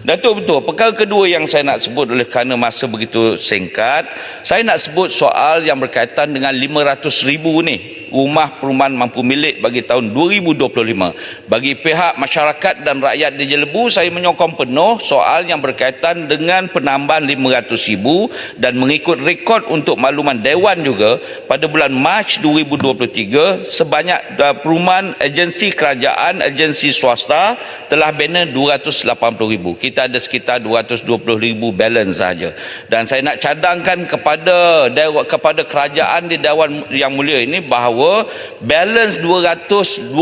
Datuk, betul. Perkara kedua yang saya nak sebut oleh kerana masa begitu singkat, saya nak sebut soal yang berkaitan dengan 500,000 ni rumah perumahan mampu milik bagi tahun 2025. Bagi pihak masyarakat dan rakyat di Jelebu, saya menyokong penuh soal yang berkaitan dengan penambahan 500,000 dan mengikut rekod untuk makluman Dewan juga, pada bulan Mac 2023 sebanyak perumahan agensi kerajaan, agensi swasta telah bina 280,000. Kita ada sekitar 220,000 balance saja. Dan saya nak cadangkan kepada kerajaan di Dewan Yang Mulia ini bahawa balance 220,000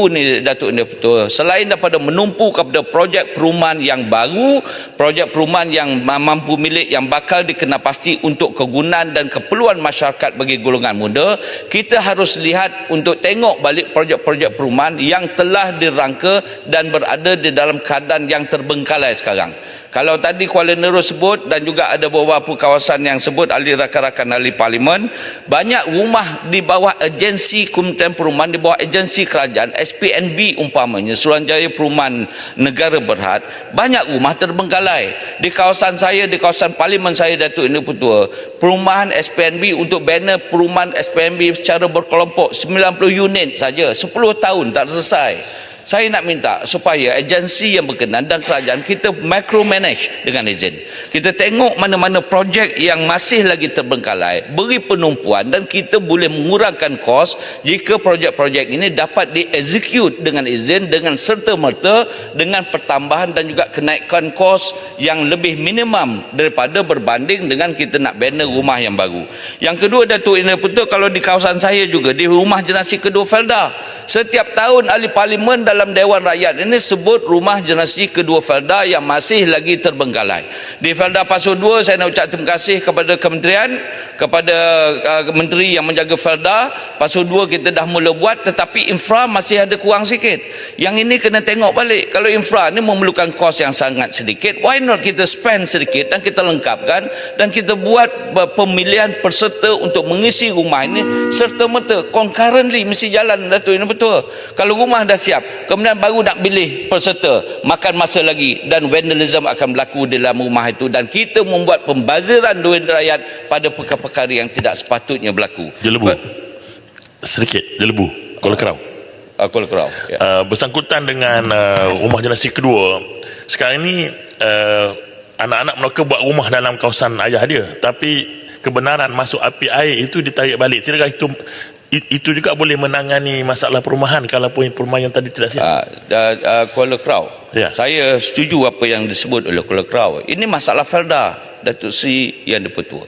ni, Datuk, ini betul. Selain daripada menumpu kepada projek perumahan yang baru, projek perumahan yang mampu milik yang bakal dikenapasti untuk kegunaan dan keperluan masyarakat bagi golongan muda, kita harus lihat untuk tengok balik projek-projek perumahan yang telah dirangka dan berada di dalam keadaan yang terbengkalai sekarang. Kalau tadi Kuala Nerul sebut dan juga ada beberapa kawasan yang sebut ahli rakan-rakan ahli parlimen, banyak rumah di bawah agensi Kementerian Perumahan, di bawah agensi kerajaan, SPNB umpamanya, Suruhanjaya Perumahan Negara Berhad, banyak rumah terbengkalai. Di kawasan saya, di kawasan parlimen saya, Datuk Ini Petua, perumahan SPNB untuk banner perumahan SPNB secara berkelompok 90 unit saja, 10 tahun tak selesai. Saya nak minta supaya agensi yang berkenaan dan kerajaan kita micromanage dengan izin. Kita tengok mana-mana projek yang masih lagi terbengkalai, beri penumpuan, dan kita boleh mengurangkan kos jika projek-projek ini dapat diexecute dengan izin, dengan serta-merta, dengan pertambahan dan juga kenaikan kos yang lebih minimum daripada berbanding dengan kita nak bina rumah yang baru. Yang kedua, Datuk Ini Putra, kalau di kawasan saya juga, di rumah generasi kedua Felda, setiap tahun ahli parlimen dalam Dewan Rakyat ini sebut rumah generasi kedua Felda yang masih lagi terbengkalai. Di Felda Pasu 2, saya nak ucap terima kasih kepada kementerian, kepada menteri yang menjaga Felda. Pasu 2 kita dah mula buat, tetapi infra masih ada kurang sikit. Yang ini kena tengok balik. Kalau infra ni memerlukan kos yang sangat sedikit, why not kita spend sedikit dan kita lengkapkan dan kita buat pemilihan peserta untuk mengisi rumah ini serta-merta, concurrently mesti jalan, Datuk Ini Betul. Kalau rumah dah siap, kemudian baru nak pilih peserta, makan masa lagi dan vandalism akan berlaku di dalam rumah itu, dan kita membuat pembaziran duit rakyat pada perkara-perkara yang tidak sepatutnya berlaku. Jelebu sedikit, Jelebu, Kuala Kerau. Kuala Kerau, ya. Bersangkutan dengan rumah generasi kedua, sekarang ini anak-anak mereka buat rumah dalam kawasan ayah dia, tapi kebenaran masuk api air itu ditarik balik. Tidakkah itu juga boleh menangani masalah perumahan kalau perumahan yang tadi tidak siap? Kuala Kerau, ya. Saya setuju apa yang disebut oleh Kuala Kerau. Ini masalah Felda, Datuk Seri Yang Di-Pertua.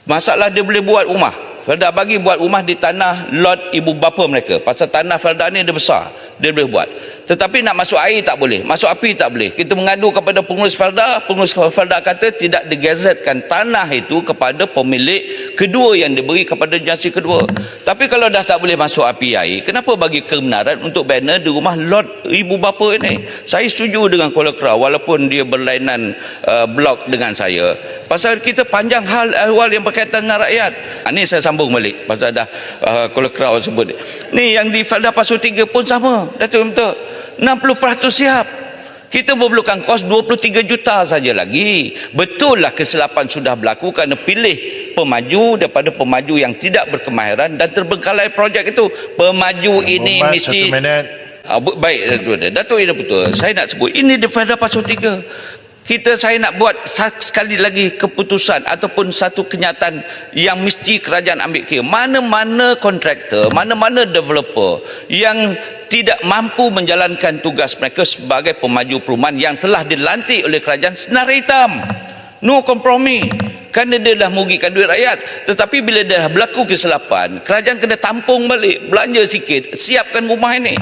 Masalah dia boleh buat rumah. Felda bagi buat rumah di tanah lot ibu bapa mereka. Pasal tanah Felda ni dia besar, dia boleh buat. Tetapi nak masuk air tak boleh, masuk api tak boleh. Kita mengadu kepada pengurus Felda kata tidak digazetkan tanah itu kepada pemilik kedua yang diberi kepada generasi kedua. Tapi kalau dah tak boleh masuk api air, kenapa bagi kebenaran untuk banner di rumah lot ibu bapa ini? Saya setuju dengan Kuala Kerau walaupun dia berlainan blok dengan saya. Pasal kita panjang hal ehwal yang berkaitan dengan rakyat. Ini saya sambung balik pasal dah Kuala Kerau sebut. Ni yang di Felda Pasu 3 pun sama, Datuk Betul. 60% siap. Kita memerlukan kos 23 juta saja lagi. Betul lah kesilapan sudah berlaku kerana pilih pemaju daripada pemaju yang tidak berkemahiran dan terbengkalai projek itu. Pemaju ini mesti... Baik, Datuk Ini Betul. Saya nak sebut, ini di Felda Pasu 3. Saya nak buat sekali lagi keputusan ataupun satu kenyataan yang mesti kerajaan ambil kira. Mana-mana kontraktor, mana-mana developer yang tidak mampu menjalankan tugas mereka sebagai pemaju perumahan yang telah dilantik oleh kerajaan, senar hitam, no kompromi, kerana dia dah merugikan duit rakyat. Tetapi bila dah berlaku kesilapan, kerajaan kena tampung balik, belanja sikit, siapkan rumah ini.